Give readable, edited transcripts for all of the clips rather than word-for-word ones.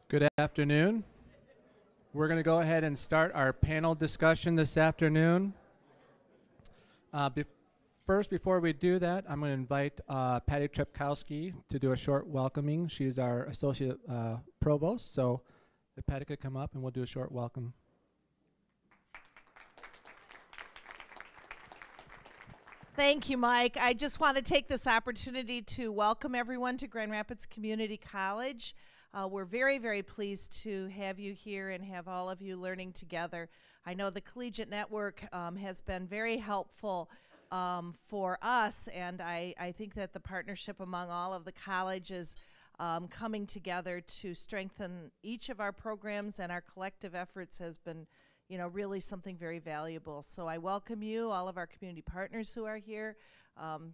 Good afternoon. We're going to go ahead and start our panel discussion this afternoon. First, before we do that, I'm going to invite Patty Trepkowski to do a short welcoming. She's our Associate Provost, so if Patty could come up and we'll do a short welcome. Thank you, Mike. I just want to take this opportunity to welcome everyone to Grand Rapids Community College. We're very, very pleased to have you here and have all of you learning together. I know the Collegiate Network has been very helpful for us, and I think that the partnership among all of the colleges coming together to strengthen each of our programs and our collective efforts has been, really something very valuable. So I welcome you, all of our community partners who are here.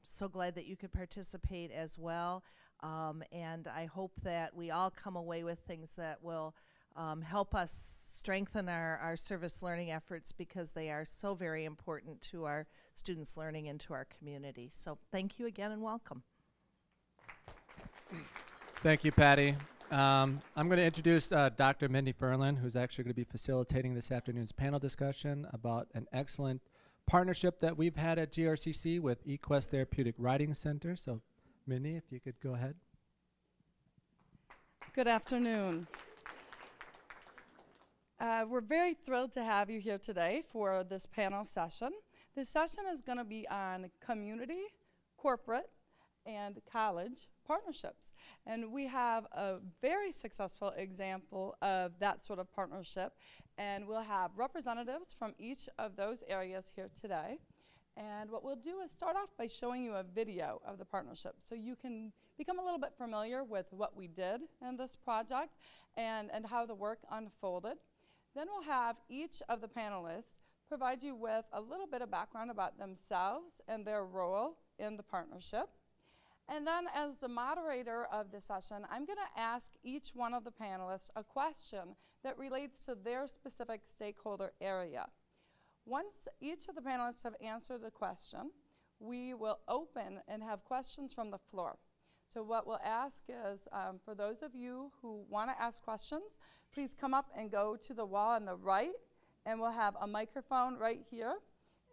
So glad that you could participate as well. And I hope that we all come away with things that will help us strengthen our service learning efforts, because they are so very important to our students' learning and to our community. So thank you again and welcome. Thank you, Patty. I'm going to introduce Dr. Mindy Firlan, who's actually going to be facilitating this afternoon's panel discussion about an excellent partnership that we've had at GRCC with eQuest Therapeutic Writing Center. So Mindy, if you could go ahead. Good afternoon. We're very thrilled to have you here today for this panel session. This session is going to be on community, corporate, and college partnerships. And we have a very successful example of that sort of partnership. And we'll have representatives from each of those areas here today. And what we'll do is start off by showing you a video of the partnership so you can become a little bit familiar with what we did in this project and how the work unfolded. Then we'll have each of the panelists provide you with a little bit of background about themselves and their role in the partnership. And then as the moderator of the session, I'm going to ask each one of the panelists a question that relates to their specific stakeholder area. Once each of the panelists have answered the question, we will open and have questions from the floor. So what we'll ask is, for those of you who want to ask questions, please come up and go to the wall on the right, and we'll have a microphone right here.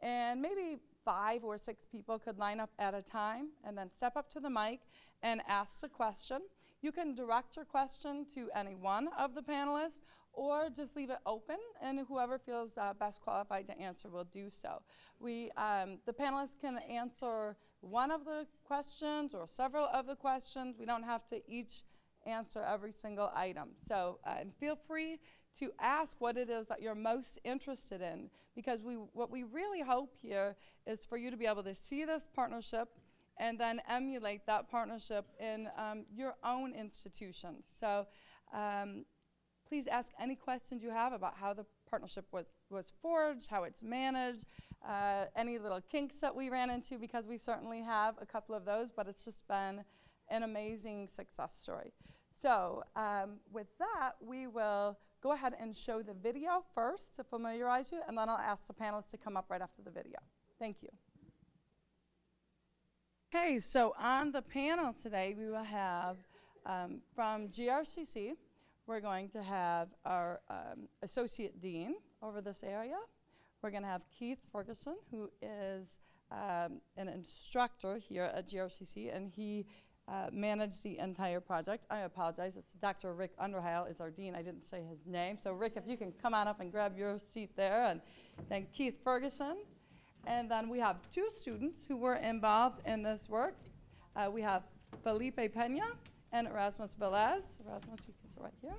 And maybe 5 or 6 people could line up at a time and then step up to the mic and ask the question. You can direct your question to any one of the panelists, or just leave it open, and whoever feels best qualified to answer will do so. The panelists can answer one of the questions or several of the questions. We don't have to each answer every single item. So feel free to ask what it is that you're most interested in, because what we really hope here is for you to be able to see this partnership and then emulate that partnership in your own institutions. So please ask any questions you have about how the partnership was forged, how it's managed, any little kinks that we ran into, because we certainly have a couple of those, but it's just been an amazing success story. So with that, we will go ahead and show the video first to familiarize you, and then I'll ask the panelists to come up right after the video. Thank you. Okay, so on the panel today, we will have from GRCC, we're going to have our Associate Dean over this area. We're going to have Keith Ferguson, who is an instructor here at GRCC, and he managed the entire project. I apologize, it's Dr. Rick Underhile is our dean. I didn't say his name. So Rick, if you can come on up and grab your seat there. And then Keith Ferguson. And then we have 2 students who were involved in this work. We have Felipe Pena and Erasmo Velez. Erasmo, you can sit right here.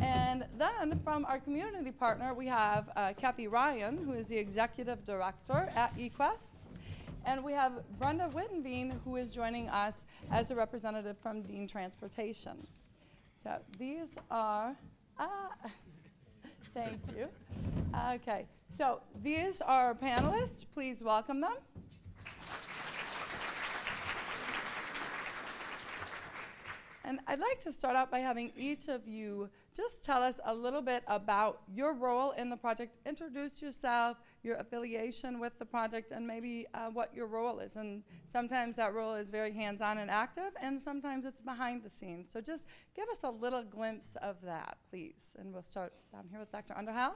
And then from our community partner, we have Kathy Ryan, who is the executive director at eQuest. And we have Brenda Witteveen, who is joining us as a representative from Dean Transportation. So these are, thank you. Okay, so these are our panelists. Please welcome them. And I'd like to start out by having each of you just tell us a little bit about your role in the project. Introduce yourself, your affiliation with the project, and maybe what your role is. And sometimes that role is very hands-on and active, and sometimes it's behind the scenes. So just give us a little glimpse of that, please. And we'll start down here with Dr. Underhile.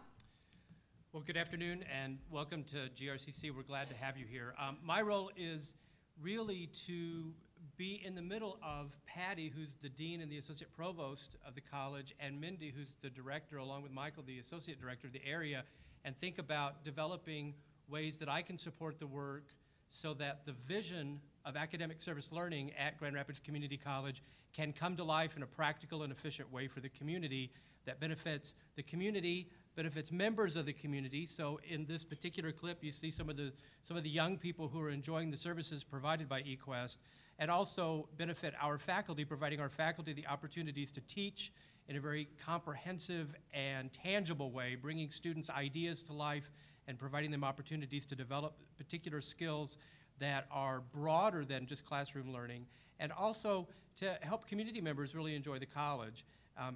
Well, good afternoon and welcome to GRCC. We're glad to have you here. My role is really to be in the middle of Patty, who's the dean and the associate provost of the college, and Mindy, who's the director, along with Michael, the associate director of the area, and think about developing ways that I can support the work so that the vision of academic service learning at Grand Rapids Community College can come to life in a practical and efficient way for the community that benefits the community, benefits members of the community. So in this particular clip, you see some of the young people who are enjoying the services provided by eQuest, and also benefit our faculty, providing our faculty the opportunities to teach in a very comprehensive and tangible way, bringing students' ideas to life and providing them opportunities to develop particular skills that are broader than just classroom learning, and also to help community members really enjoy the college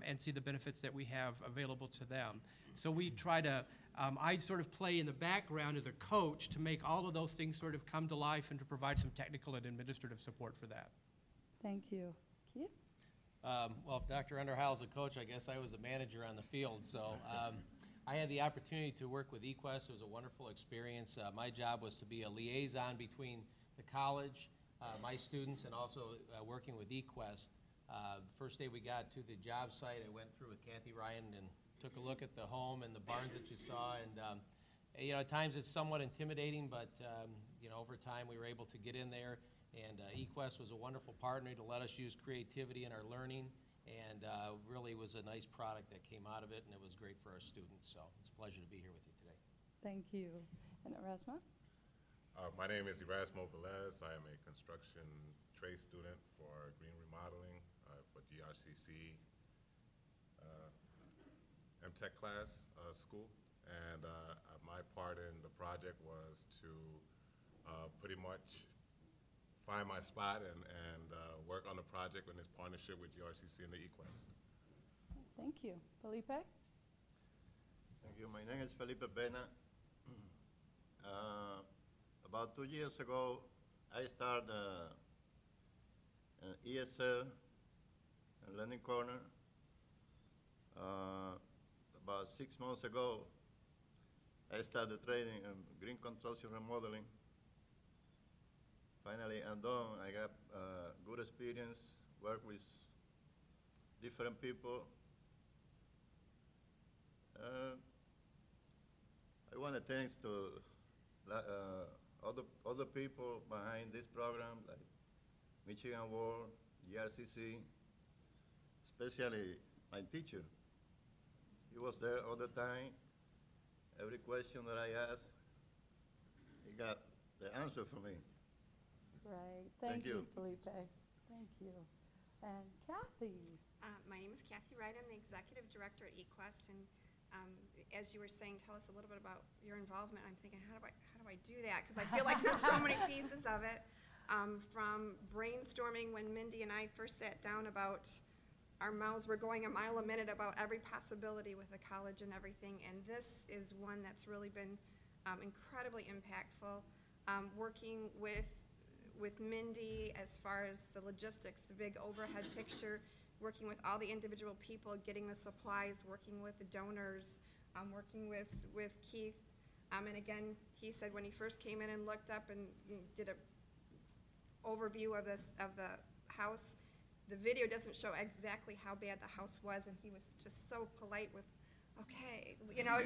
and see the benefits that we have available to them. So we try to, I sort of play in the background as a coach to make all of those things sort of come to life and to provide some technical and administrative support for that. Thank you. Keith? Well, if Dr. Underhile's a coach, I guess I was a manager on the field. So I had the opportunity to work with eQuest. It was a wonderful experience. My job was to be a liaison between the college, my students, and also working with eQuest. The first day we got to the job site, I went through with Kathy Ryan and took a look at the home and the barns that you saw. And you know, at times it's somewhat intimidating, but you know, over time we were able to get in there. And eQuest was a wonderful partner to let us use creativity in our learning, and really was a nice product that came out of it, and it was great for our students. So it's a pleasure to be here with you today. Thank you. And Erasmo? My name is Erasmo Velez. I am a construction trade student for green remodeling for GRCC MTech class school, and my part in the project was to pretty much find my spot and work on the project in this partnership with GRCC and the eQuest. Thank you. Felipe? Thank you. My name is Philippe Pena. About 2 years ago, I started an ESL, a learning corner. About 6 months ago, I started training in green construction remodeling. Finally, I'm done. I got good experience, work with different people. I want to thank to other people behind this program, like Michigan World, GRCC, especially my teacher. He was there all the time. Every question that I asked, he got the answer for me. Right. Thank you. Felipe. Thank you. And Kathy? My name is Kathy Wright. I'm the executive director at eQuest, and as you were saying, tell us a little bit about your involvement. I'm thinking, how do I do that? Because I feel like there's so many pieces of it. From brainstorming when Mindy and I first sat down about, our mouths were going a mile a minute about every possibility with the college and everything, and this is one that's really been incredibly impactful. Working with Mindy as far as the logistics, the big overhead picture, working with all the individual people, getting the supplies, working with the donors, working with Keith. And again, he said when he first came in and looked up and did an overview of the house, the video doesn't show exactly how bad the house was, and he was just so polite with, okay, you know.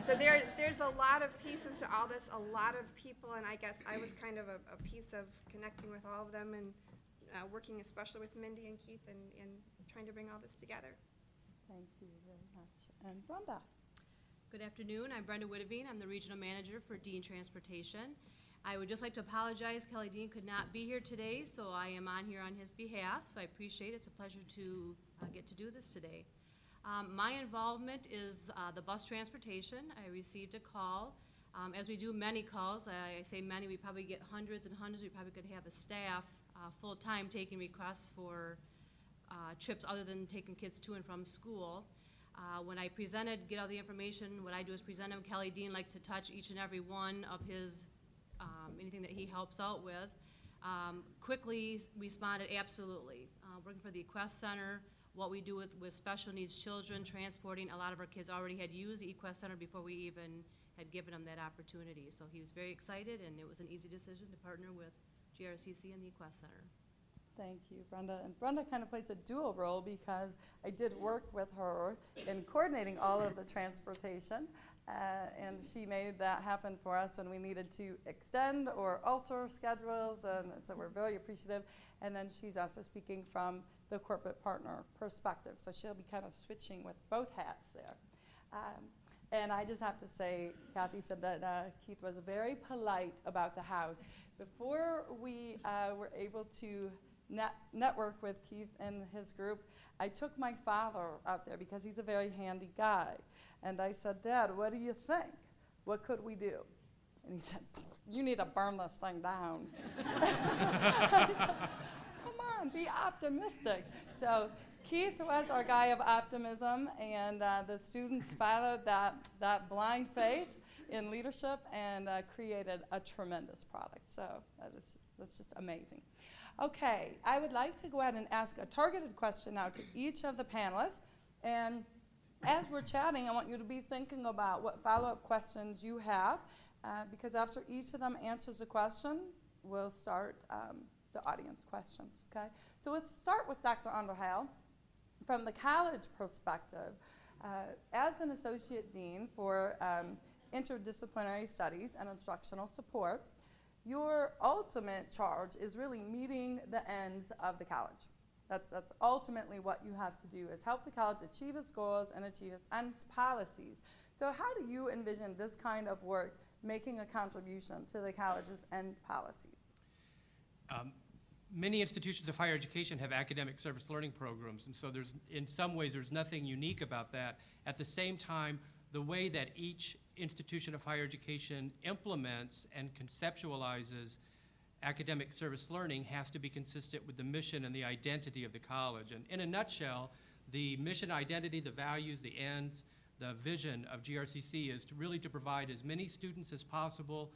So there's a lot of pieces to all this, a lot of people, and I guess I was kind of a piece of connecting with all of them and working especially with Mindy and Keith and trying to bring all this together. Thank you very much. And Brenda? Good afternoon. I'm Brenda Witteveen. I'm the regional manager for Dean Transportation. I would just like to apologize. Kelly Dean could not be here today, so I am on here on his behalf, so I appreciate it. It's a pleasure to get to do this today. My involvement is the bus transportation. I received a call. As we do many calls, I say many, we probably get hundreds and hundreds. We probably could have a staff full-time taking requests for trips other than taking kids to and from school. When I get all the information, what I do is present them. Kelly Dean likes to touch each and every one of his, anything that he helps out with. Quickly responded, absolutely. Working for the Equest Center, what we do with special needs children, transporting, a lot of our kids already had used the Equest Center before we even had given them that opportunity. So he was very excited, and it was an easy decision to partner with GRCC and the Equest Center. Thank you, Brenda. And Brenda kind of plays a dual role because I did work with her in coordinating all of the transportation, and she made that happen for us when we needed to extend or alter schedules, and so we're very appreciative. And then she's also speaking from the corporate partner perspective, so she'll be kind of switching with both hats there. And I just have to say, Kathy said that Keith was very polite about the house. Before we were able to network with Keith and his group, I took my father out there because he's a very handy guy. And I said, Dad, what do you think? What could we do? And he said, you need to burn this thing down. I said, come on, be optimistic. So Keith was our guy of optimism, and the students followed that blind faith in leadership and created a tremendous product. So that's just amazing. Okay, I would like to go ahead and ask a targeted question now to each of the panelists. And as we're chatting, I want you to be thinking about what follow-up questions you have, because after each of them answers a question, we'll start the audience questions, okay? So let's start with Dr. Underhile. From the college perspective, as an associate dean for interdisciplinary studies and instructional support, your ultimate charge is really meeting the ends of the college. That's ultimately what you have to do, is help the college achieve its goals and achieve its ends policies. So how do you envision this kind of work making a contribution to the college's end policies? Many institutions of higher education have academic service learning programs, and so in some ways there's nothing unique about that. At the same time, the way that each institution of higher education implements and conceptualizes academic service learning has to be consistent with the mission and the identity of the college. And in a nutshell, the mission, identity, the values, the ends, the vision of GRCC is to provide as many students as possible,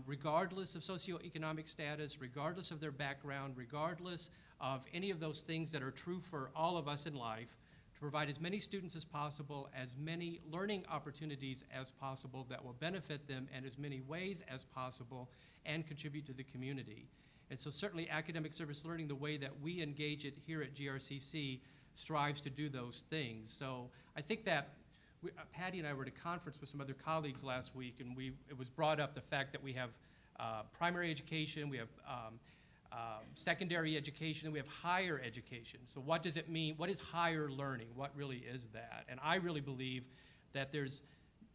regardless of socioeconomic status, regardless of their background, regardless of any of those things that are true for all of us in life, to provide as many students as possible, as many learning opportunities as possible that will benefit them in as many ways as possible and contribute to the community. And so certainly academic service learning, the way that we engage it here at GRCC, strives to do those things. So I think that Patty and I were at a conference with some other colleagues last week, and it was brought up the fact that we have primary education, we have secondary education, and we have higher education. So what does it mean? What is higher learning? What really is that? And I really believe that there's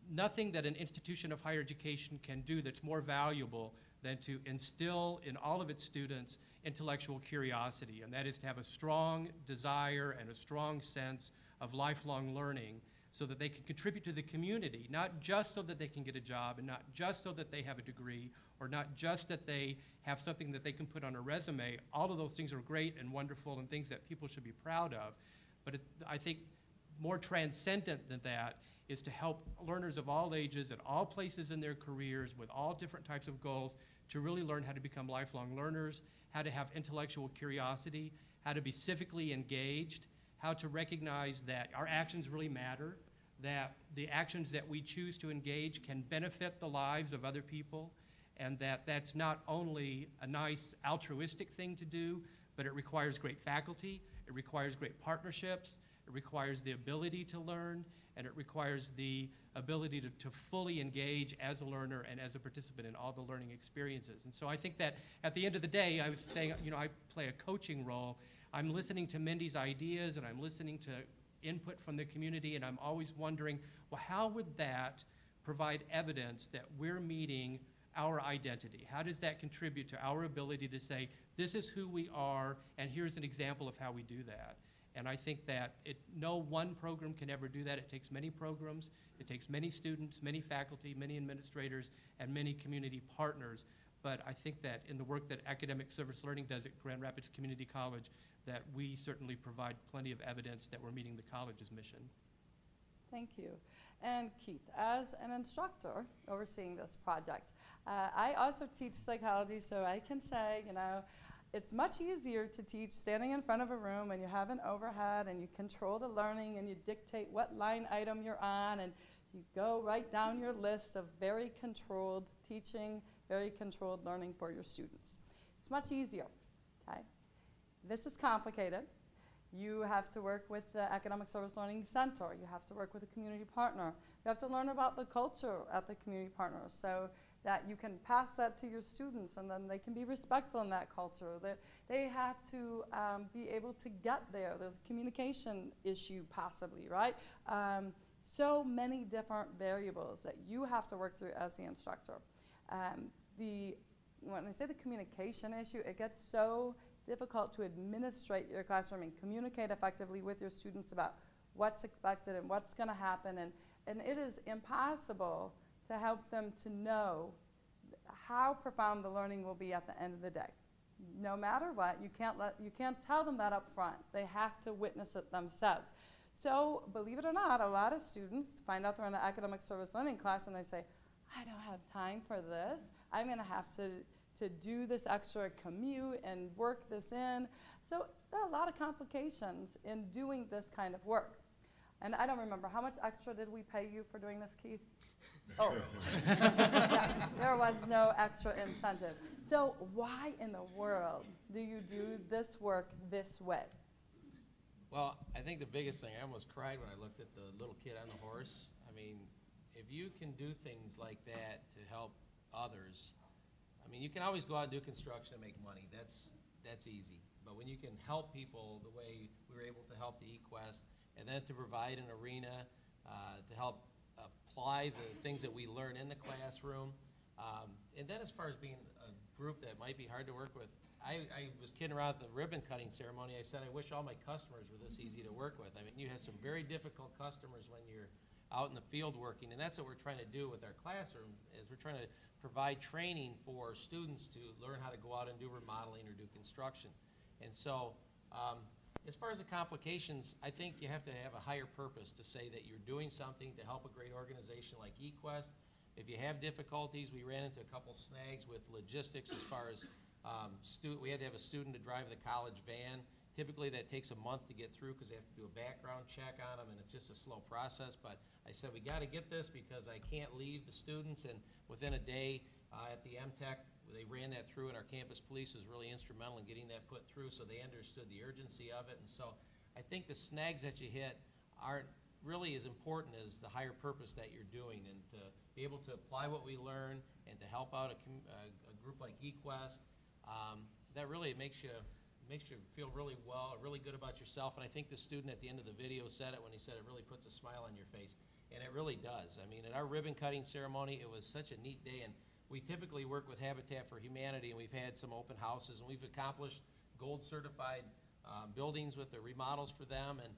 nothing that an institution of higher education can do that's more valuable than to instill in all of its students intellectual curiosity, and that is to have a strong desire and a strong sense of lifelong learning so that they can contribute to the community, not just so that they can get a job and not just so that they have a degree or not just that they have something that they can put on a resume. All of those things are great and wonderful and things that people should be proud of. But I think more transcendent than that is to help learners of all ages at all places in their careers with all different types of goals to really learn how to become lifelong learners, how to have intellectual curiosity, how to be civically engaged, how to recognize that our actions really matter, that the actions that we choose to engage can benefit the lives of other people, and that that's not only a nice altruistic thing to do, but it requires great faculty, it requires great partnerships, it requires the ability to learn, and it requires the ability to fully engage as a learner and as a participant in all the learning experiences. And so I think that at the end of the day, I was saying, you know, I play a coaching role. I'm listening to Mindy's ideas and I'm listening to input from the community, and I'm always wondering, well, how would that provide evidence that we're meeting our identity? How does that contribute to our ability to say, this is who we are, and here's an example of how we do that? And I think that no one program can ever do that. It takes many programs. It takes many students, many faculty, many administrators, and many community partners. But I think that in the work that academic service learning does at Grand Rapids Community College, that we certainly provide plenty of evidence that we're meeting the college's mission. Thank you. And Keith, as an instructor overseeing this project, I also teach psychology, so I can say, you know, it's much easier to teach standing in front of a room and you have an overhead and you control the learning and you dictate what line item you're on and you go right down your list of very controlled teaching, very controlled learning for your students. It's much easier, okay? This is complicated. You have to work with the Academic Service Learning Center. You have to work with a community partner. You have to learn about the culture at the community partner so that you can pass that to your students and then they can be respectful in that culture. They have to be able to get there. There's a communication issue possibly, right? So many different variables that you have to work through as the instructor. When I say the communication issue, it gets so difficult to administrate your classroom and communicate effectively with your students about what's expected and what's going to happen. And it is impossible to help them to know how profound the learning will be at the end of the day. No matter what, you can't tell them that up front. They have to witness it themselves. So believe it or not, a lot of students find out they're in an academic service learning class and they say, I don't have time for this. I'm going to have to do this extra commute and work this in. So there are a lot of complications in doing this kind of work. And I don't remember, how much extra did we pay you for doing this, Keith? Oh, yeah, there was no extra incentive. So why in the world do you do this work this way? Well, I think the biggest thing, I almost cried when I looked at the little kid on the horse. I mean, if you can do things like that to help others, I mean, you can always go out and do construction and make money. That's easy. But when you can help people the way we were able to help the eQuest, and then to provide an arena to help apply the things that we learn in the classroom. And then as far as being a group that might be hard to work with, I was kidding around at the ribbon cutting ceremony. I said, I wish all my customers were this easy to work with. I mean, you have some very difficult customers when you're out in the field working, and that's what we're trying to do with our classroom, is we're trying to provide training for students to learn how to go out and do remodeling or do construction. And so, as far as the complications, I think you have to have a higher purpose to say that you're doing something to help a great organization like eQuest. If you have difficulties, we ran into a couple snags with logistics as far as we had to have a student to drive the college van. Typically that takes a month to get through because they have to do a background check on them, and it's just a slow process. But I said, we got to get this because I can't leave the students. And within a day at the MTech, they ran that through, and our campus police was really instrumental in getting that put through, so they understood the urgency of it. And so I think the snags that you hit aren't really as important as the higher purpose that you're doing, and to be able to apply what we learn and to help out a group like eQuest, that really makes you feel really well, really good about yourself. And I think the student at the end of the video said it when he said it really puts a smile on your face, and it really does. I mean, at our ribbon cutting ceremony, it was such a neat day, and we typically work with Habitat for Humanity, and we've had some open houses, and we've accomplished gold certified buildings with the remodels for them. And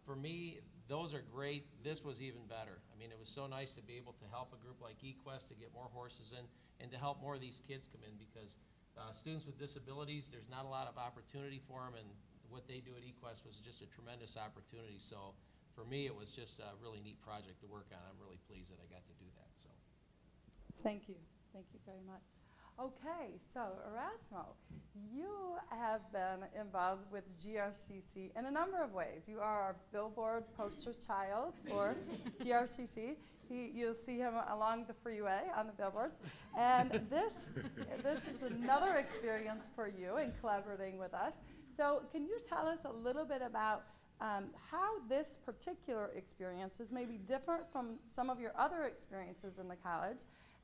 for me, those are great. This was even better. I mean, it was so nice to be able to help a group like eQuest to get more horses in, and to help more of these kids come in, because students with disabilities, there's not a lot of opportunity for them, and what they do at eQuest was just a tremendous opportunity. So for me, it was just a really neat project to work on. I'm really pleased that I got to do that. So. Thank you. Thank you very much. Okay, so Erasmo, you have been involved with GRCC in a number of ways. You are our billboard poster child for GRCC. You'll see him along the freeway on the billboards. And this is another experience for you in collaborating with us. So can you tell us a little bit about how this particular experience is maybe different from some of your other experiences in the college?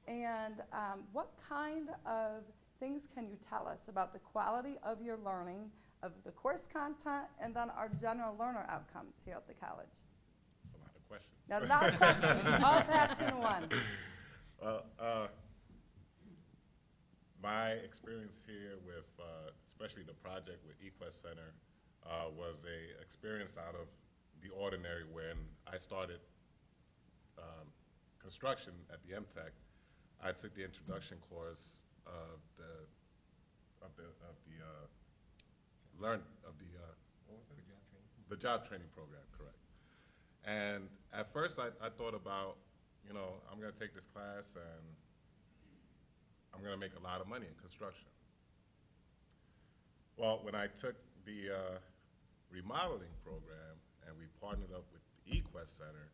And what kind of things can you tell us about the quality of your learning, of the course content, and then our general learner outcomes here at the college? That's a lot of questions. A lot of questions, all packed in one. Well, my experience here with, especially the project with eQuest Center, was a experience out of the ordinary. When I started construction at the MTech, I took the introduction course of the job training program, correct. And at first I thought about, you know, I'm gonna take this class and I'm gonna make a lot of money in construction. Well, when I took the remodeling program and we partnered up with the eQuest Center,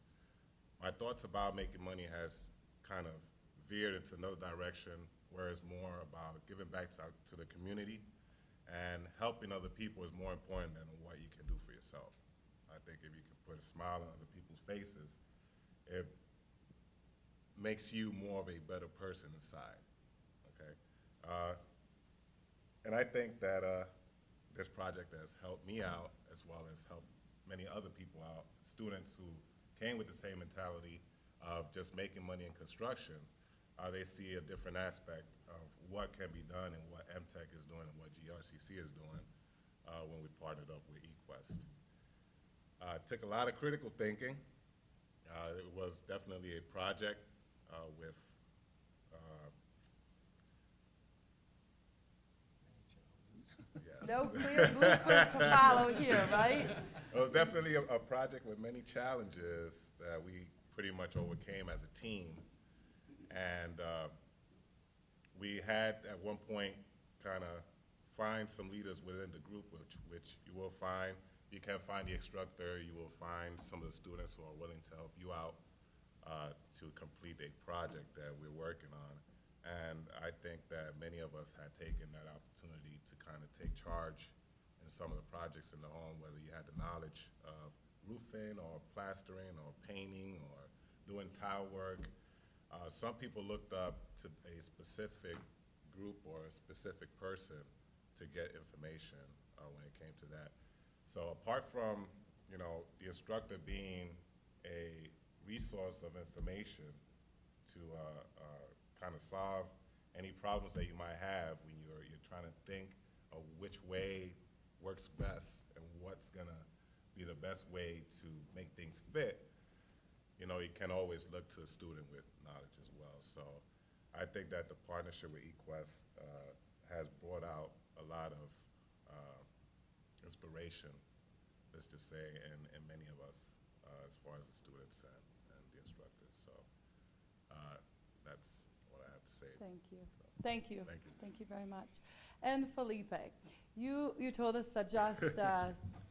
my thoughts about making money has kind of veered into another direction where it's more about giving back to the community, and helping other people is more important than what you can do for yourself. I think if you can put a smile on other people's faces, it makes you more of a better person inside, okay? And I think that this project has helped me out as well as helped many other people out, students who came with the same mentality of just making money in construction. They see a different aspect of what can be done and what MTech is doing and what GRCC is doing when we partnered up with eQuest. It took a lot of critical thinking. It was definitely a project with yes. No clear blueprint to follow here, right? It was definitely a project with many challenges that we pretty much overcame as a team. And we had at one point kind of find some leaders within the group, which you will find. You can find the instructor, you will find some of the students who are willing to help you out to complete a project that we're working on. And I think that many of us had taken that opportunity to kind of take charge in some of the projects in the home, whether you had the knowledge of roofing or plastering or painting or doing tile work. Some people looked up to a specific group or a specific person to get information when it came to that. So apart from, you know, the instructor being a resource of information to kind of solve any problems that you might have when you're trying to think of which way works best and what's gonna be the best way to make things fit, you know, you can always look to a student with knowledge as well. So I think that the partnership with eQuest has brought out a lot of inspiration, let's just say, in many of us as far as the students and the instructors. So that's what I have to say. Thank you. So, Thank you. Thank you. Thank you very much. And Felipe, you told us that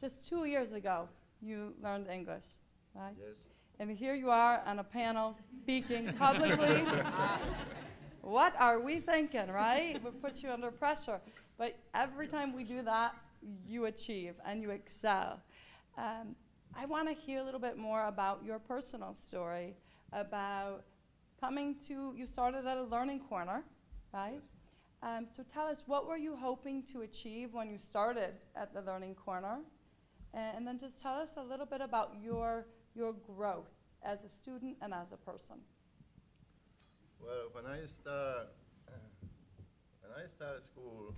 just 2 years ago you learned English, right? Yes. And here you are on a panel speaking publicly. What are we thinking, right? We put you under pressure. But every time we do that, you achieve and you excel. I want to hear a little bit more about your personal story, about you started at a learning corner, right? Yes. So tell us, what were you hoping to achieve when you started at the learning corner? And then just tell us a little bit about your growth as a student and as a person. Well, when I started school,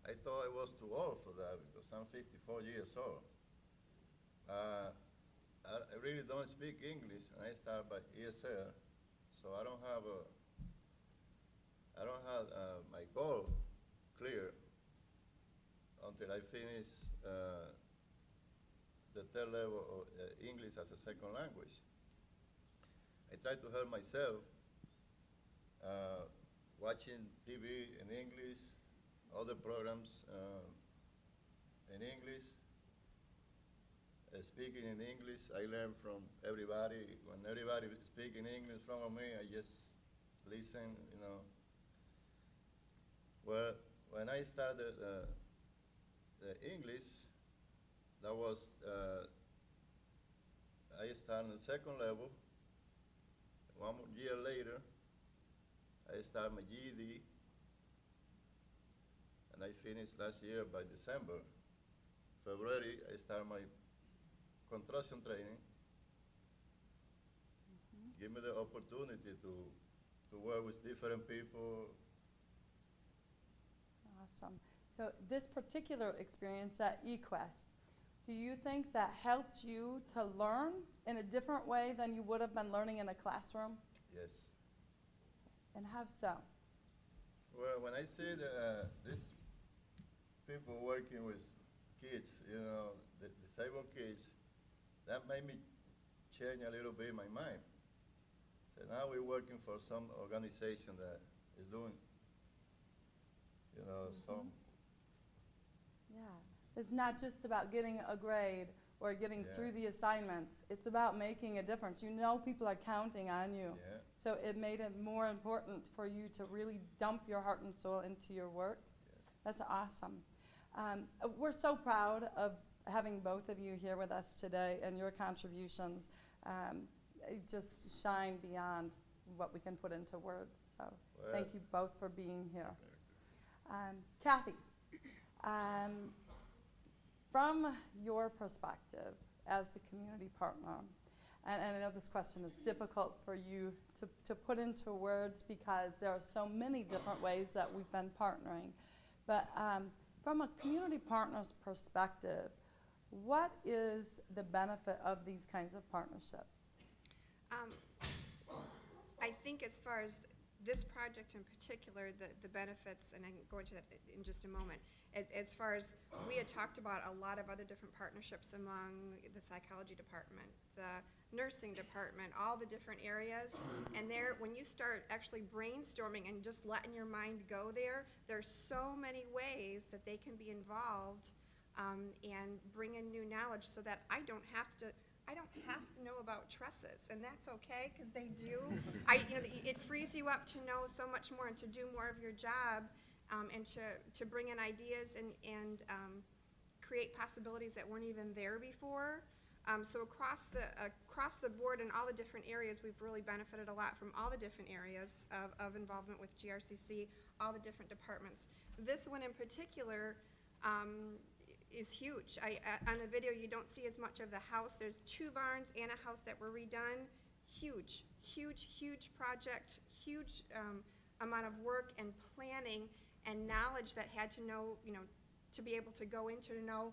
I thought I was too old for that because I'm 54 years old. I really don't speak English, and I started by ESL, so I don't have my goal clear until I finish the third level of English as a second language. I try to help myself watching TV in English, other programs in English, speaking in English. I learn from everybody. When everybody speaks in English in front of me, I just listen, you know. Well, when I started the English, that was, I started on the second level. 1 year later, I started my GED, and I finished last year by December. February, I started my construction training. Give me the opportunity to work with different people. Awesome. So this particular experience at eQuest, do you think that helped you to learn in a different way than you would have been learning in a classroom? Yes. And how so? Well, when I see these people working with kids, you know, the disabled kids, that made me changed a little bit my mind. So now we're working for some organization that is doing, some. Yeah, it's not just about getting a grade or getting through the assignments. It's about making a difference. You know people are counting on you. Yeah. So it made it more important for you to really dump your heart and soul into your work. Yes. That's awesome. We're so proud of having both of you here with us today, and your contributions just shine beyond what we can put into words. So thank you both for being here. Kathy, from your perspective as a community partner, and I know this question is difficult for you to put into words because there are so many different ways that we've been partnering, but from a community partner's perspective, what is the benefit of these kinds of partnerships? I think as far as this project in particular, the benefits, and I can go into that in just a moment, as far as we had talked about a lot of other different partnerships among the psychology department, the nursing department, all the different areas, and there, when you start actually brainstorming and just letting your mind go there's so many ways that they can be involved and bring in new knowledge so that I don't have to know about trusses, and that's okay because they do. It frees you up to know so much more and to do more of your job, and to bring in ideas and create possibilities that weren't even there before. So across the board in all the different areas, we've really benefited a lot from all the different areas of involvement with GRCC, all the different departments. This one in particular is huge. On the video, you don't see as much of the house. There's 2 barns and a house that were redone. Huge, huge, huge project, huge amount of work and planning and knowledge that had to know, to be able to go into to know,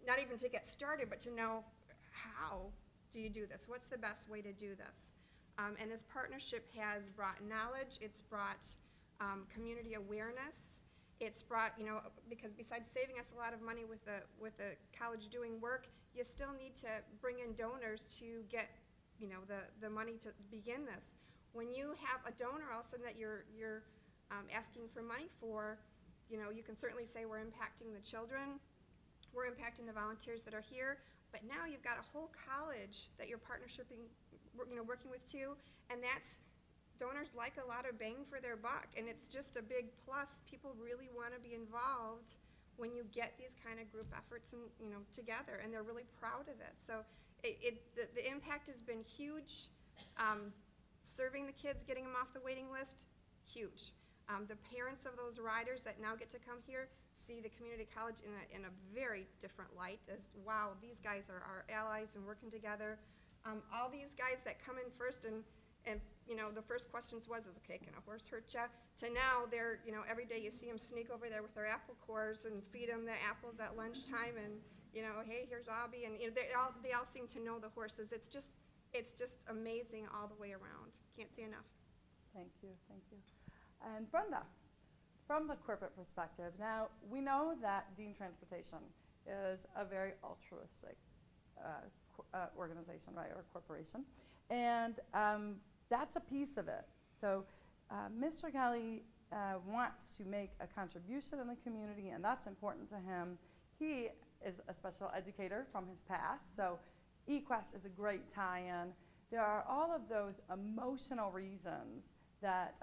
not even to get started, but to know how do you do this? What's the best way to do this? And this partnership has brought knowledge. It's brought community awareness. It's brought, because besides saving us a lot of money with the college doing work, you still need to bring in donors to get, the money to begin this. When you have a donor all of a sudden that you're asking for money for, you can certainly say we're impacting the children, we're impacting the volunteers that are here, but now you've got a whole college that you're partnershiping, working with too, and that's, donors like a lot of bang for their buck, and it's just a big plus. People really want to be involved when you get these kind of group efforts and together, and they're really proud of it. So the impact has been huge. Serving the kids, getting them off the waiting list, huge. The parents of those riders that now get to come here see the community college in a very different light, as wow, these guys are our allies and working together. All these guys that come in first and the first questions is okay, can a horse hurt ya? To now they're, every day you see them sneak over there with their apple cores and feed them the apples at lunchtime, and hey, here's Abby, and they all seem to know the horses. It's just amazing all the way around. Can't say enough. Thank you. And Brenda, from the corporate perspective, now we know that Dean Transportation is a very altruistic organization, right, or corporation, and that's a piece of it. So Mr. Kelly wants to make a contribution in the community, and that's important to him. He is a special educator from his past, so eQuest is a great tie-in. There are all of those emotional reasons that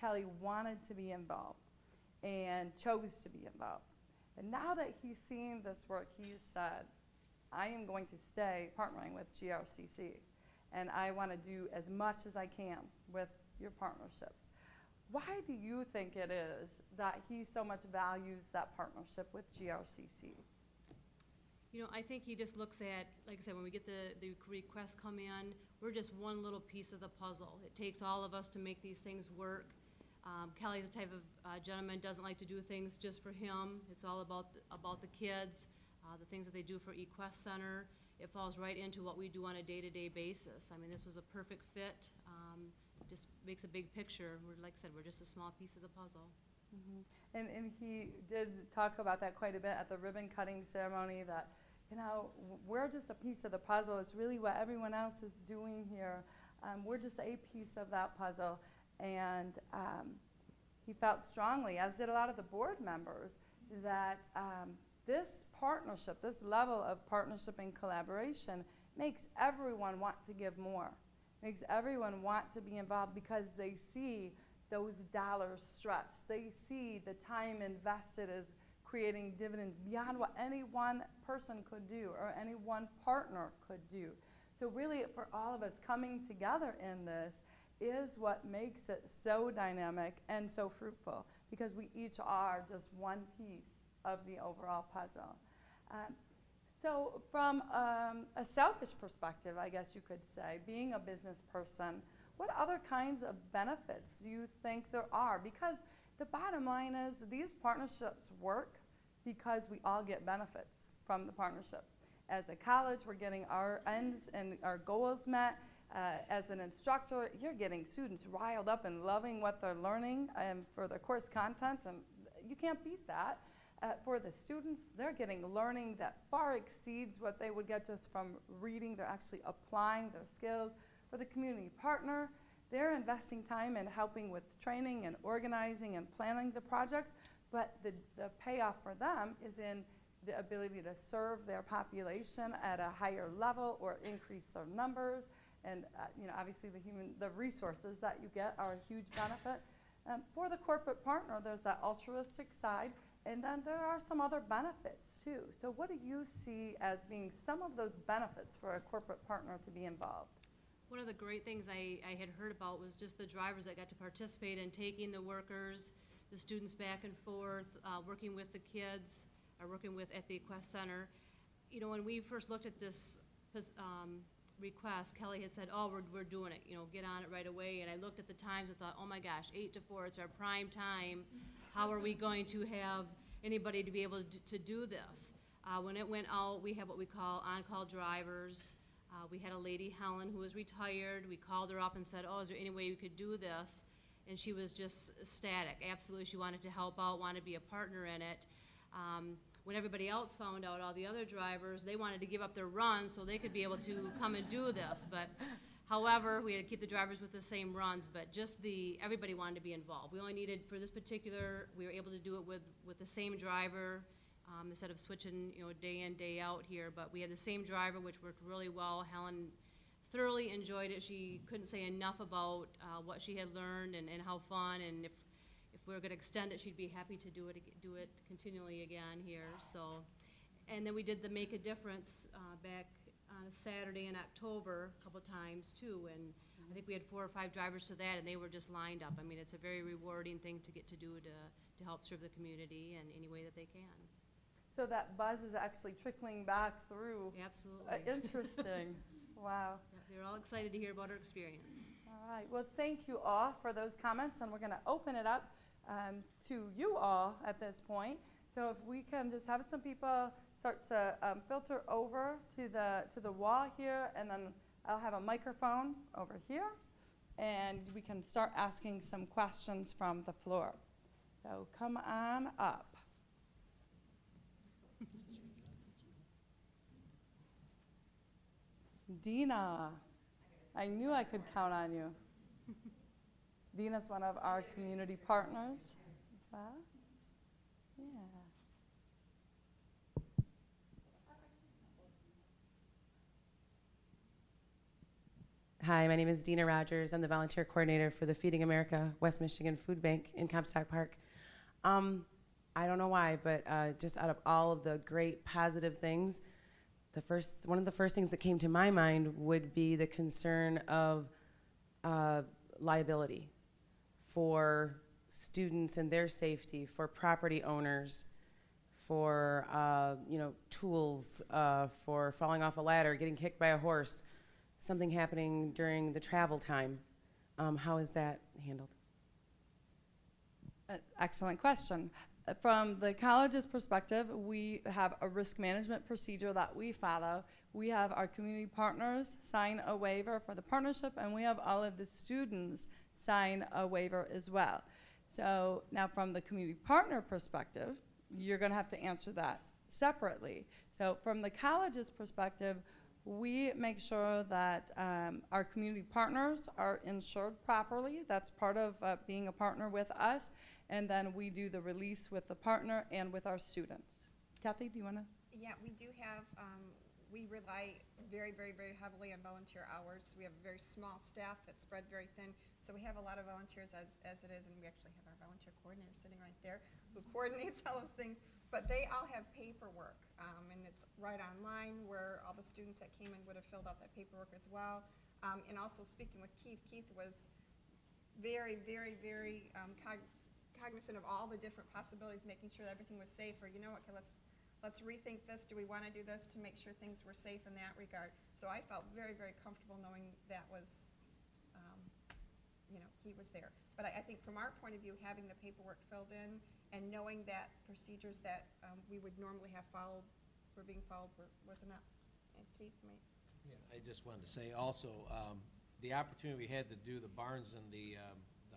Kelly wanted to be involved and chose to be involved. And now that he's seen this work, he's said, I am going to stay partnering with GRCC, and I want to do as much as I can with your partnerships. Why do you think it is that he so much values that partnership with GRCC? I think he just looks at, like I said, when we get the requests come in, we're just one little piece of the puzzle. It takes all of us to make these things work. Kelly's the type of gentleman doesn't like to do things just for him. It's all about the kids, the things that they do for eQuest Center. It falls right into what we do on a day-to-day basis. I mean, this was a perfect fit. Just makes a big picture. Like I said, we're just a small piece of the puzzle. Mm-hmm. And he did talk about that quite a bit at the ribbon cutting ceremony, that you know, we're just a piece of the puzzle. It's really what everyone else is doing here. We're just a piece of that puzzle. And he felt strongly, as did a lot of the board members, that this partnership, this level of partnership and collaboration makes everyone want to give more, makes everyone want to be involved because they see those dollars stretched. They see the time invested as creating dividends beyond what any one person could do or any one partner could do. So really, for all of us, coming together in this is what makes it so dynamic and so fruitful, because we each are just one piece of the overall puzzle. So from a selfish perspective, I guess you could say, being a business person, what other kinds of benefits do you think there are? Because the bottom line is these partnerships work because we all get benefits from the partnership. As a college, we're getting our ends and our goals met. As an instructor, you're getting students riled up and loving what they're learning for the course content, and you can't beat that. For the students, they're getting learning that far exceeds what they would get just from reading. They're actually applying their skills. For the community partner, they're investing time in helping with training and organizing and planning the projects, but the payoff for them is in the ability to serve their population at a higher level or increase their numbers. And you know, obviously the resources that you get are a huge benefit. For the corporate partner, there's that altruistic side, and then there are some other benefits too. So what do you see as being some of those benefits for a corporate partner to be involved? One of the great things I had heard about was just the drivers that got to participate in taking the workers, the students back and forth, working with the kids, or working with at the Equest Center. You know, when we first looked at this request, Kelly had said, oh, we're doing it, you know, get on it right away. And I looked at the times and thought, oh my gosh, 8 to 4, it's our prime time. How are we going to have anybody to be able to do this? When it went out, we have what we call on-call drivers. We had a lady, Helen, who was retired. We called her up and said, oh, is there any way we could do this? And she was just ecstatic. Absolutely, she wanted to help out, wanted to be a partner in it. When everybody else found out, all the other drivers, they wanted to give up their runs so they could be able to come and do this. But however, we had to keep the drivers with the same runs, but just everybody wanted to be involved. We only needed, for this particular, we were able to do it with the same driver, instead of switching, you know, day in, day out here. But we had the same driver, which worked really well. Helen thoroughly enjoyed it. She couldn't say enough about what she had learned and how fun, and if we were going to extend it, she'd be happy to do it continually again here. So, and then we did the Make a Difference back on a Saturday in October a couple times too, and I think we had 4 or 5 drivers to that, and they were just lined up. I mean, it's a very rewarding thing to get to do to help serve the community in any way that they can. So that buzz is actually trickling back through. Absolutely. Interesting. Wow. Yeah, they're all excited to hear about our experience. All right. Well, thank you all for those comments, and we're going to open it up to you all at this point. So if we can just have some people start to filter over to the wall here, and then I'll have a microphone over here, and we can start asking some questions from the floor. So come on up. Dina, I knew I could count on you. Dina's one of our community partners as well. Yeah. Hi, my name is Dina Rogers. I'm the volunteer coordinator for the Feeding America West Michigan Food Bank in Comstock Park. I don't know why, but just out of all of the great positive things, one of the first things that came to my mind would be the concern of liability for students and their safety, for property owners, for tools, for falling off a ladder, getting kicked by a horse, something happening during the travel time. How is that handled? Excellent question. From the college's perspective, we have a risk management procedure that we follow. We have our community partners sign a waiver for the partnership, and we have all of the students sign a waiver as well. So now from the community partner perspective, you're going to have to answer that separately. So from the college's perspective, we make sure that our community partners are insured properly. That's part of being a partner with us. And then we do the release with the partner and with our students. Kathy, do you want to? Yeah, we do have, we rely very, very, very heavily on volunteer hours. We have a very small staff that's spread very thin. So we have a lot of volunteers as it is, and we actually have our volunteer coordinator sitting right there who coordinates all those things. But they all have paperwork, and it's right online where all the students that came in would have filled out that paperwork as well. And also speaking with Keith, Keith was very, very, very cognizant of all the different possibilities, making sure that everything was safe, or, you know what, okay, let's rethink this. Do we want to do this to make sure things were safe in that regard? So I felt very, very comfortable knowing that was, you know, he was there. But I think from our point of view, having the paperwork filled in and knowing that procedures that we would normally have followed were being followed was enough. And Keith, Yeah, I just wanted to say also, the opportunity we had to do the barns and the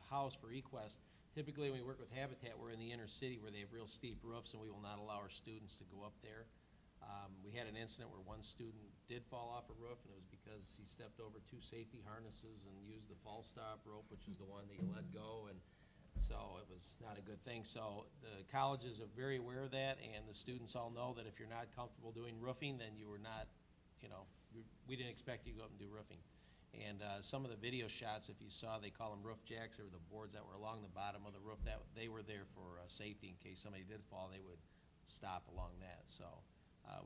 house for eQuest. Typically, when we work with Habitat, we're in the inner city where they have real steep roofs, and we will not allow our students to go up there. We had an incident where one student did fall off a roof, and it was because he stepped over 2 safety harnesses and used the fall stop rope, which is the one that you let go, and so it was not a good thing. So the colleges are very aware of that, and the students all know that if you're not comfortable doing roofing, then you were not, you know, we didn't expect you to go up and do roofing. And some of the video shots, if you saw, they call them roof jacks, or the boards that were along the bottom of the roof, that they were there for safety in case somebody did fall, they would stop along that. So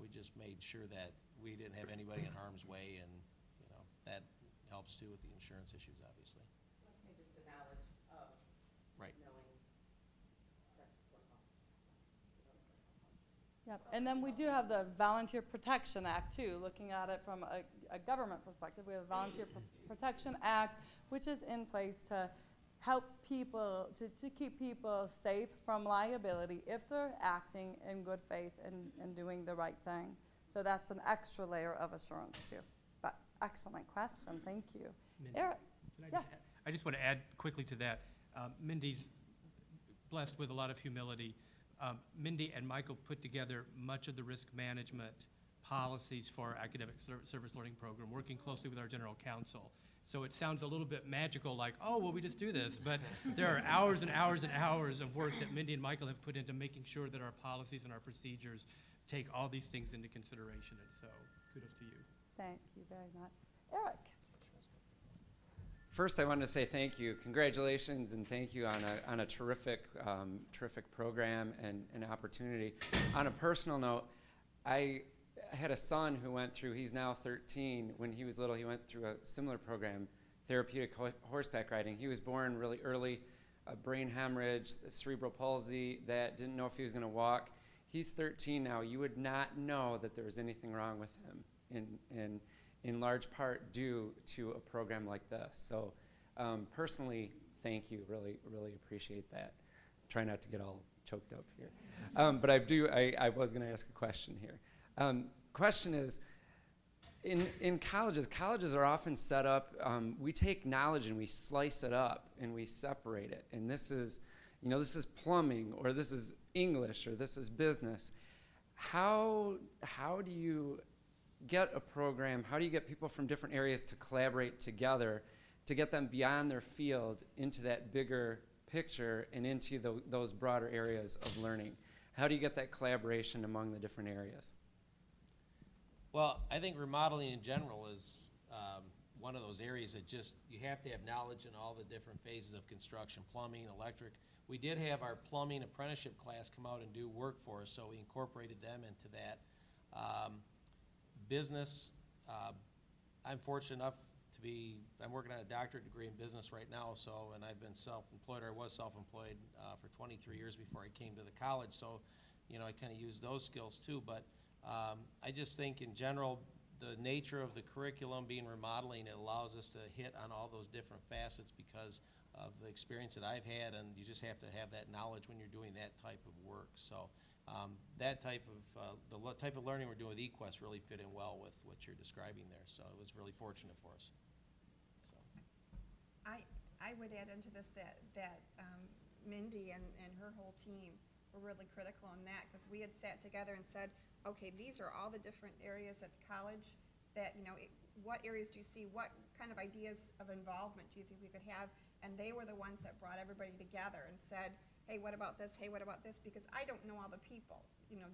we just made sure that we didn't have anybody in harm's way, and you know that helps too with the insurance issues, obviously. Let's say just the knowledge of right. knowing correct protocol. Yep. And then we do have the Volunteer Protection Act too, looking at it from a government perspective. We have a Volunteer Protection Act, which is in place to help people, to keep people safe from liability if they're acting in good faith and doing the right thing. So that's an extra layer of assurance too. But excellent question, thank you. Mindy, Eric, yes. I just want to add quickly to that. Mindy's blessed with a lot of humility. Mindy and Michael put together much of the risk management policies for our academic service learning program, working closely with our general counsel. So it sounds a little bit magical, like, oh, well, we just do this. But there are hours and hours and hours of work that Mindy and Michael have put into making sure that our policies and our procedures take all these things into consideration. And so kudos to you. Thank you very much. Eric. First, I wanted to say thank you, congratulations, and thank you on a terrific, terrific program and an opportunity. On a personal note, I had a son who went through, he's now 13. When he was little, he went through a similar program, therapeutic horseback riding. He was born really early, a brain hemorrhage, cerebral palsy, that didn't know if he was going to walk. He's 13 now. You would not know that there was anything wrong with him, in large part due to a program like this. So personally, thank you. Really, really appreciate that. Try not to get all choked up here. But I was going to ask a question here. Question is, in colleges are often set up, we take knowledge and we slice it up and we separate it. And this is, you know, this is plumbing, or this is English, or this is business. How do you get a program, how do you get people from different areas to collaborate together to get them beyond their field into that bigger picture and into those broader areas of learning? How do you get that collaboration among the different areas? Well, I think remodeling in general is one of those areas that just, you have to have knowledge in all the different phases of construction, plumbing, electric. We did have our plumbing apprenticeship class come out and do work for us, so we incorporated them into that. Business, I'm fortunate enough to be, I'm working on a doctorate degree in business right now, so, and I've been self-employed, or I was self-employed for 23 years before I came to the college, so, you know, I kind of use those skills too, but I just think in general, the nature of the curriculum being remodeling, it allows us to hit on all those different facets because of the experience that I've had, and you just have to have that knowledge when you're doing that type of work. So that type of, the type of learning we're doing with eQuest really fit in well with what you're describing there. So it was really fortunate for us. So. I would add into this that Mindy and her whole team were really critical in that, because we had sat together and said, okay, these are all the different areas at the college that, what areas do you see, what kind of ideas of involvement do you think we could have? And they were the ones that brought everybody together and said, hey, what about this? Hey, what about this? Because I don't know all the people.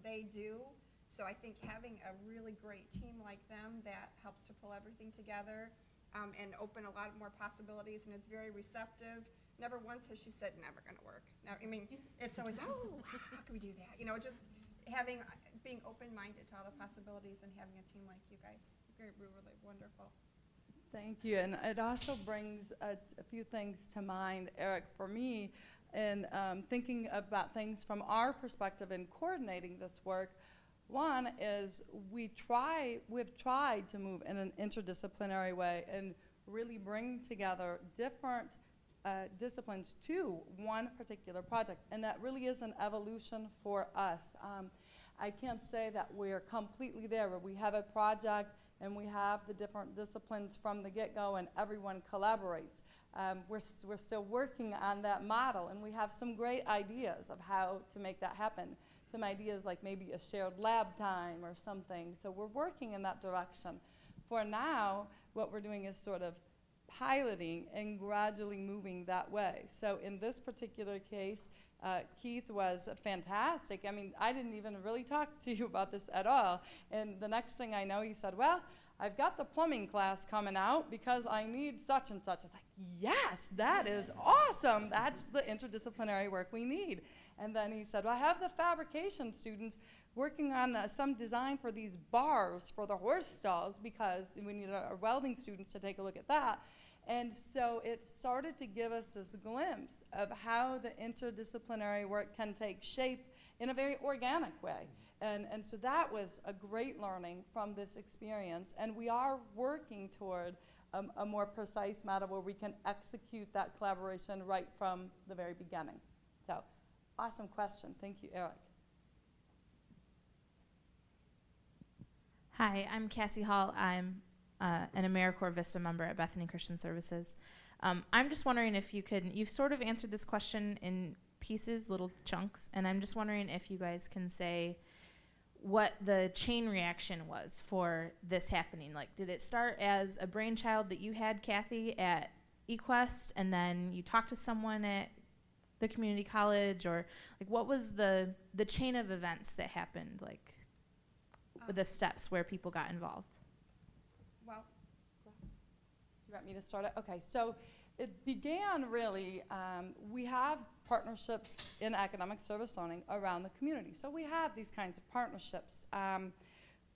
They do. So I think having a really great team like them that helps to pull everything together and open a lot more possibilities and is very receptive. Never once has she said, never going to work. Now, it's always, oh, how can we do that? Just being open-minded to all the possibilities and having a team like you guys. You're really wonderful. Thank you. And it also brings a few things to mind, Eric, for me, in thinking about things from our perspective in coordinating this work. One is we've tried to move in an interdisciplinary way and really bring together different disciplines to one particular project. And that really is an evolution for us. I can't say that we're completely there, where we have a project and we have the different disciplines from the get-go and everyone collaborates. We're still working on that model, and we have some great ideas of how to make that happen. Some ideas like maybe a shared lab time or something. So we're working in that direction. For now, what we're doing is sort of piloting and gradually moving that way. So in this particular case, Keith was fantastic. I didn't even really talk to you about this at all. And the next thing I know, he said, well, I've got the plumbing class coming out because I need such and such. I was like, yes, that is awesome. That's the interdisciplinary work we need. And then he said, well, I have the fabrication students working on some design for these bars for the horse stalls because we need our welding students to take a look at that. And so it started to give us this glimpse of how the interdisciplinary work can take shape in a very organic way. And so that was a great learning from this experience. And we are working toward a more precise model where we can execute that collaboration right from the very beginning. So, awesome question. Thank you, Eric. Hi, I'm Cassie Hall. I'm an AmeriCorps Vista member at Bethany Christian Services. I'm just wondering if you've sort of answered this question in pieces, little chunks, and I'm just wondering if you guys can say what the chain reaction was for this happening. Like, did it start as a brainchild that you had, Kathy, at eQuest, and then you talked to someone at the community college, or like what was the chain of events that happened, like with the steps where people got involved? Well, you want me to start it? Okay, so it began really, we have partnerships in academic service zoning around the community. So we have these kinds of partnerships.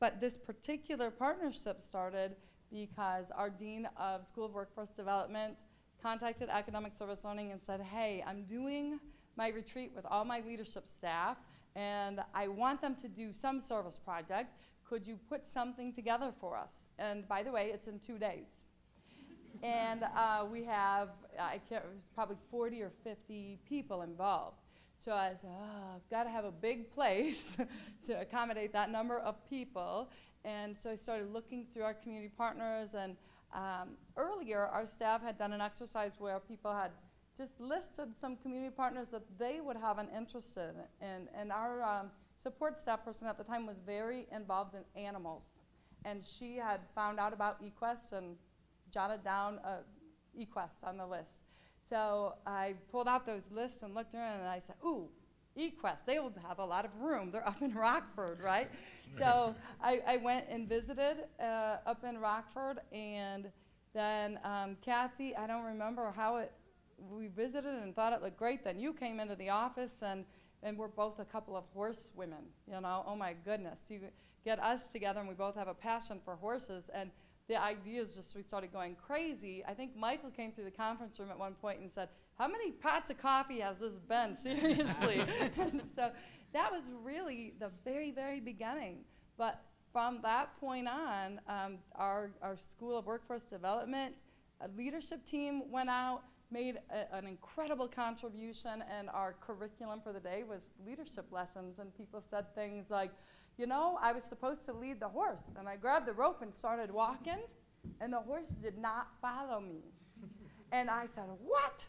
But this particular partnership started because our Dean of School of Workforce Development contacted academic service zoning and said, hey, I'm doing my retreat with all my leadership staff, and I want them to do some service project. Could you put something together for us? And by the way, it's in 2 days. And we have, probably 40 or 50 people involved. So I said, oh, I've got to have a big place to accommodate that number of people. And so I started looking through our community partners. And earlier, our staff had done an exercise where people had just listed some community partners that they would have an interest in. And our support staff person at the time was very involved in animals. And she had found out about eQuest and jotted down eQuest on the list. So I pulled out those lists and looked around, and I said, ooh, eQuest, they will have a lot of room. They're up in Rockford, right? So I went and visited up in Rockford, and then Kathy, I don't remember how we visited and thought it looked great. Then you came into the office, and we're both a couple of horse women, oh my goodness. You get us together, and we both have a passion for horses, and the ideas we started going crazy. I think Michael came through the conference room at one point and said, how many pots of coffee has this been, seriously? And so that was really the very, very beginning. But from that point on, our School of Workforce Development leadership team went out, made an incredible contribution, and our curriculum for the day was leadership lessons, and people said things like, I was supposed to lead the horse, and I grabbed the rope and started walking, and the horse did not follow me. And I said, what?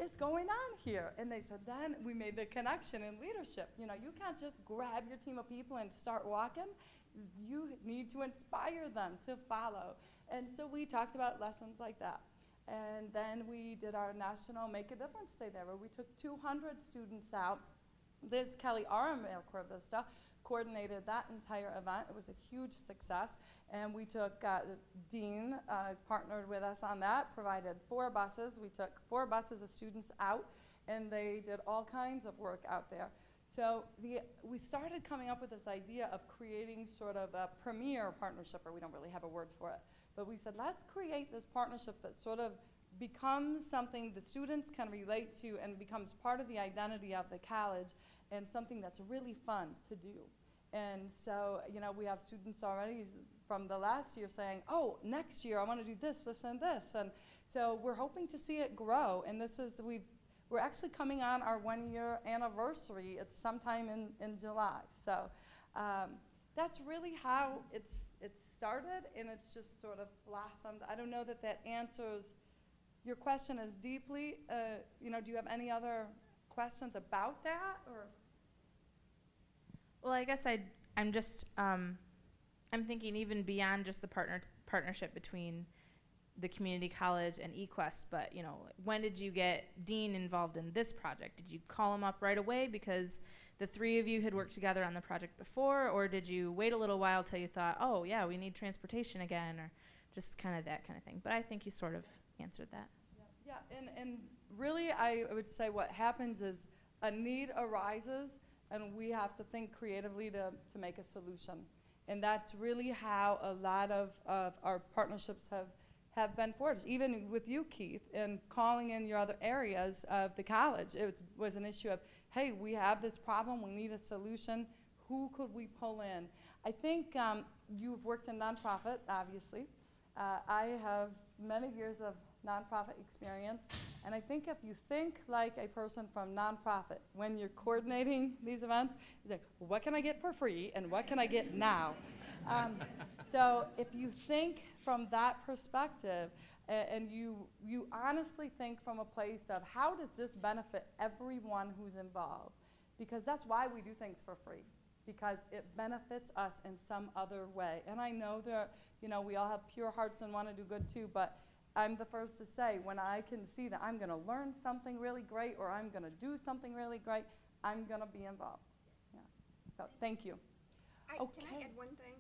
is going on here? And they said, then we made the connection in leadership. You know, you can't just grab your team of people and start walking. You need to inspire them to follow. And so we talked about lessons like that. And then we did our national Make a Difference Day there, where we took 200 students out. Liz Kelly, our AmeriCorps Vista, coordinated that entire event. It was a huge success. And we took, Dean partnered with us on that, provided 4 buses. We took 4 buses of students out, and they did all kinds of work out there. So we started coming up with this idea of creating sort of a premier partnership, or we don't really have a word for it. But we said, let's create this partnership that sort of becomes something the students can relate to and becomes part of the identity of the college, and something that's really fun to do. And so, you know, we have students already from the last year saying, oh, next year I want to do this, this, and this. And so we're hoping to see it grow. And this is, we're actually coming on our 1-year anniversary. It's sometime in July. So that's really how it started, and it's just sort of blossomed. I don't know that that answers your question as deeply. You know, do you have any other questions about that, or? Well, I guess I'm just I'm thinking even beyond just the partnership between the community college and eQuest, but you know, when did you get Dean involved in this project? Did you call him up right away because the 3 of you had worked together on the project before, or did you wait a little while till you thought, oh yeah, we need transportation again, or just kind of that kind of thing? But I think you sort of answered that. Yeah, and really I would say what happens is a need arises, and we have to think creatively to make a solution. And that's really how a lot of our partnerships have been forged, even with you, Keith, and calling in your other areas of the college. It was an issue of, hey, we have this problem, we need a solution, who could we pull in? I think you've worked in nonprofit, obviously. I have many years of nonprofit experience, and I think if you think like a person from nonprofit, when you're coordinating these events, you're like, well, what can I get for free, and what can I get now? So if you think from that perspective, and you honestly think from a place of how does this benefit everyone who's involved, because that's why we do things for free, because it benefits us in some other way. And I know that, you know, we all have pure hearts and want to do good too, but I'm the first to say, when I can see that I'm going to learn something really great, or I'm going to do something really great, I'm going to be involved. Yeah. So thank you. Can I add one thing?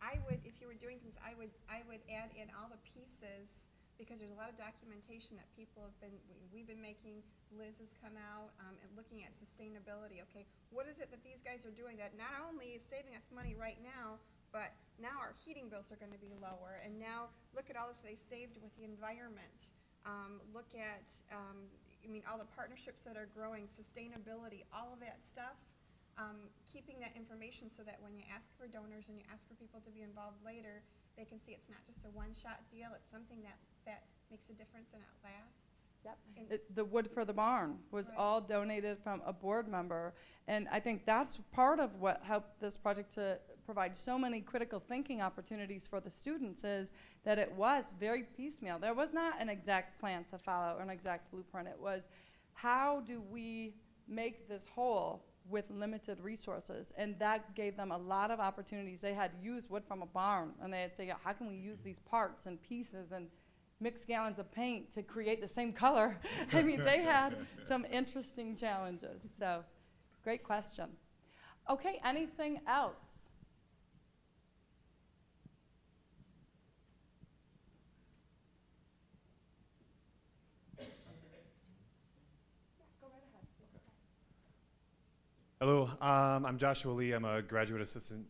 I would, if you were doing things, I would add in all the pieces, because there's a lot of documentation that people have been, we've been making. Liz has come out and looking at sustainability. Okay, what is it that these guys are doing that not only is saving us money right now, but now our heating bills are going to be lower, and now look at all this they saved with the environment. Look at, I mean, all the partnerships that are growing, sustainability, all of that stuff. Keeping that information so that when you ask for donors and you ask for people to be involved later, they can see it's not just a one-shot deal, it's something that makes a difference and it lasts. Yep. The wood for the barn was all donated from a board member, and I think that's part of what helped this project to provide so many critical thinking opportunities for the students, is that it was very piecemeal. There was not an exact plan to follow or an exact blueprint. It was, how do we make this whole with limited resources? And that gave them a lot of opportunities. They had used wood from a barn, and they had to figure out, how can we use these parts and pieces and mix gallons of paint to create the same color? I mean, they had some interesting challenges. So, great question. Okay, anything else? Hello, I'm Joshua Lee. I'm a graduate assistant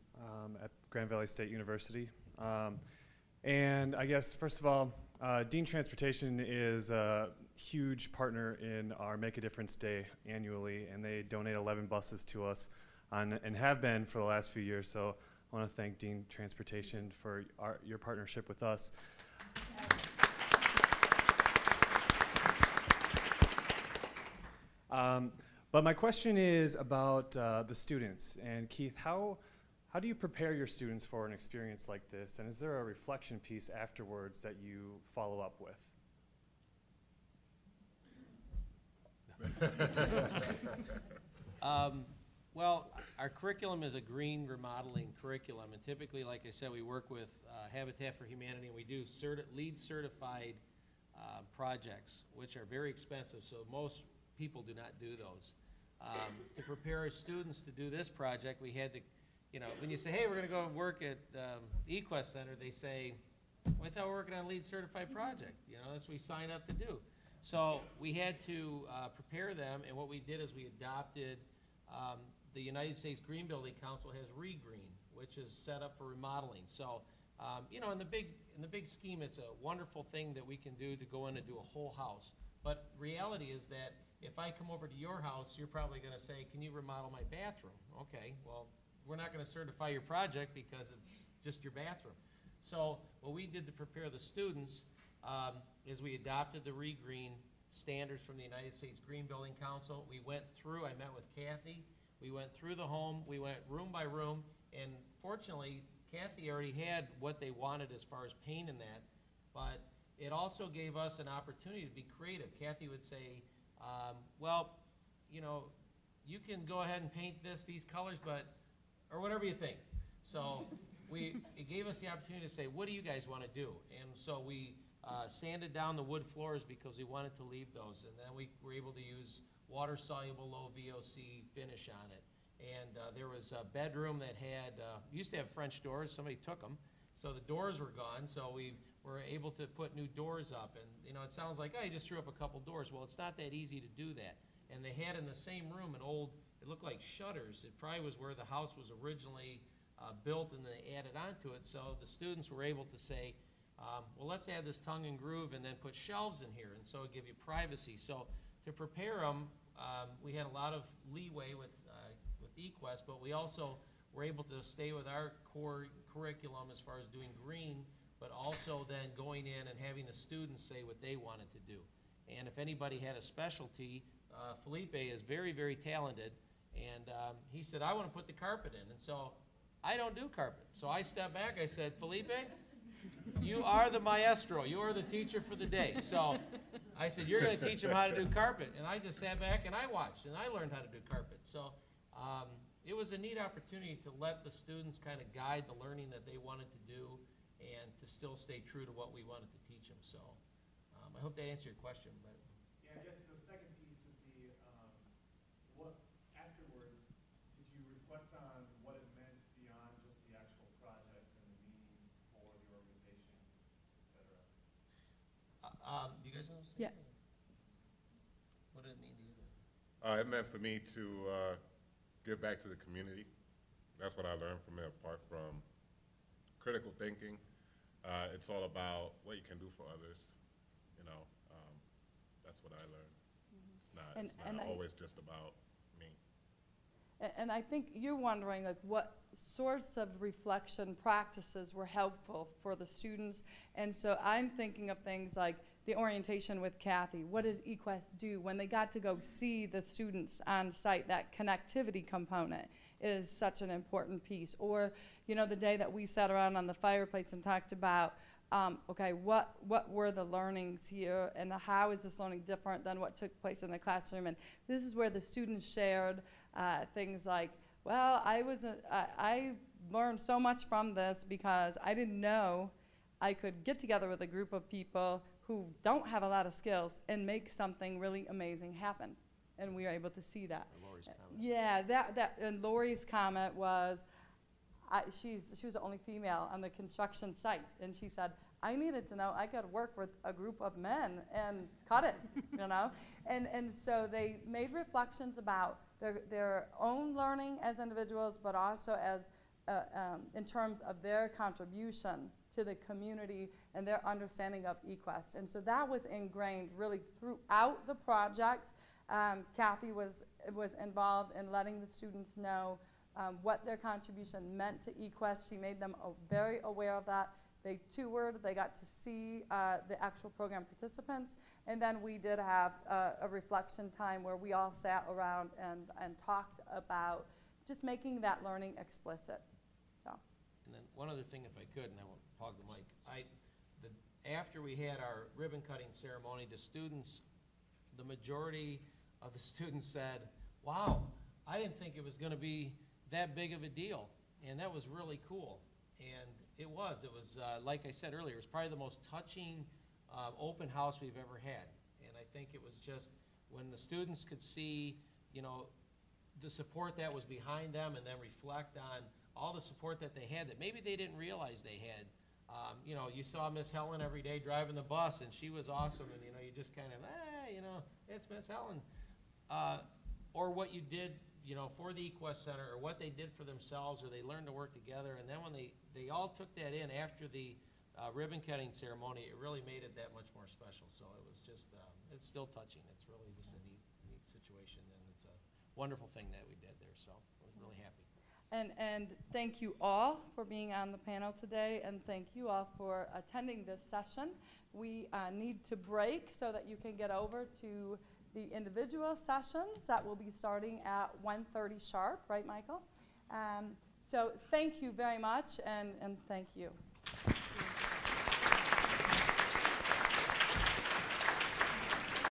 at Grand Valley State University. And I guess, first of all, Dean Transportation is a huge partner in our Make a Difference Day annually, and they donate 11 buses to us and have been for the last few years. So I want to thank Dean Transportation for your partnership with us. But my question is about the students. And Keith, how do you prepare your students for an experience like this? And is there a reflection piece afterwards that you follow up with? Well, our curriculum is a green remodeling curriculum, and typically, like I said, we work with Habitat for Humanity, and we do LEED certified projects, which are very expensive, so most people do not do those. To prepare our students to do this project, we had to, you know, when you say, hey, we're going to go work at eQuest Center, they say, well, I thought we were working on a LEED certified project. You know, that's what we signed up to do. So we had to prepare them, and what we did is we adopted the United States Green Building Council has ReGreen, which is set up for remodeling. So, you know, in the big scheme, it's a wonderful thing that we can do to go in and do a whole house. But reality is that if I come over to your house, you're probably going to say, can you remodel my bathroom? Okay, well, we're not going to certify your project because it's just your bathroom. So what we did to prepare the students is we adopted the ReGreen standards from the United States Green Building Council. We went through, I met with Kathy, we went through the home, we went room by room, and fortunately, Kathy already had what they wanted as far as paint and that, but it also gave us an opportunity to be creative. Kathy would say, well, you know, you can go ahead and paint these colors, but, or whatever you think. So it gave us the opportunity to say, what do you guys want to do? And so we sanded down the wood floors because we wanted to leave those, and then we were able to use water-soluble, low VOC finish on it. And there was a bedroom that had, used to have French doors, somebody took them, so the doors were gone, so we were able to put new doors up. And you know, it sounds like, oh, you just threw up a couple doors. Well, it's not that easy to do that. And they had in the same room an old, it looked like shutters. It probably was where the house was originally built, and they added onto it. So the students were able to say, well, let's add this tongue and groove and then put shelves in here, and so it give you privacy. So to prepare them, we had a lot of leeway with eQuest, but we also were able to stay with our core curriculum as far as doing green, but also then going in and having the students say what they wanted to do. And if anybody had a specialty, Felipe is very, very talented, and he said, I want to put the carpet in. And so I don't do carpet. So I stepped back, I said, Felipe, you are the maestro. You are the teacher for the day. So I said, you're going to teach them how to do carpet. And I just sat back and I watched, and I learned how to do carpet. So it was a neat opportunity to let the students kind of guide the learning that they wanted to do and to still stay true to what we wanted to teach them. So I hope that answered your question. But yeah, I guess the second piece would be, what afterwards did you reflect on what it meant beyond just the actual project and the meaning for the organization, et cetera? Do you guys want to say? Yeah. What did it mean to you? It meant for me to give back to the community. That's what I learned from it, apart from critical thinking. It's all about what you can do for others. You know, that's what I learned. And- It's and not I- always just about me. And I think you're wondering, like, what sorts of reflection practices were helpful for the students. And so I'm thinking of things like the orientation with Kathy. What did eQuest do when they got to go see the students on site? That connectivity component is such an important piece. Or, you know, the day that we sat around on the fireplace and talked about, okay, what were the learnings here, and how is this learning different than what took place in the classroom? And this is where the students shared things like, well, I learned so much from this because I didn't know I could get together with a group of people who don't have a lot of skills and make something really amazing happen. And we were able to see that. Lori's comment. Yeah, and Lori's comment was, she was the only female on the construction site, and she said, I needed to know I could work with a group of men and cut it, you know? And so they made reflections about their own learning as individuals, but also as in terms of their contribution to the community and their understanding of eQuest. And so that was ingrained really throughout the project. Kathy was involved in letting the students know what their contribution meant to eQuest. She made them very aware of that. They toured, they got to see the actual program participants, and then we did have a reflection time where we all sat around and talked about just making that learning explicit. So. And then one other thing, if I could, and I won't hog the mic. After we had our ribbon cutting ceremony, the students, the majority of the students said, wow, I didn't think it was going to be that big of a deal. And that was really cool. And it was, like I said earlier, it was probably the most touching open house we've ever had. And I think it was just when the students could see, you know, the support that was behind them and then reflect on all the support that they had that maybe they didn't realize they had. You know, you saw Miss Helen every day driving the bus, and she was awesome, and, you know, you just kind of, you know, it's Miss Helen. Or what you did, you know, for the eQuest Center, or what they did for themselves, or they learned to work together, and then when they all took that in after the ribbon cutting ceremony, it really made it that much more special. So it was just, it's still touching. It's really just a neat situation, and it's a wonderful thing that we did there, so I was really happy. And thank you all for being on the panel today, and thank you all for attending this session. We need to break so that you can get over to the individual sessions that will be starting at 1:30 sharp, right, Michael? So thank you very much, and thank you.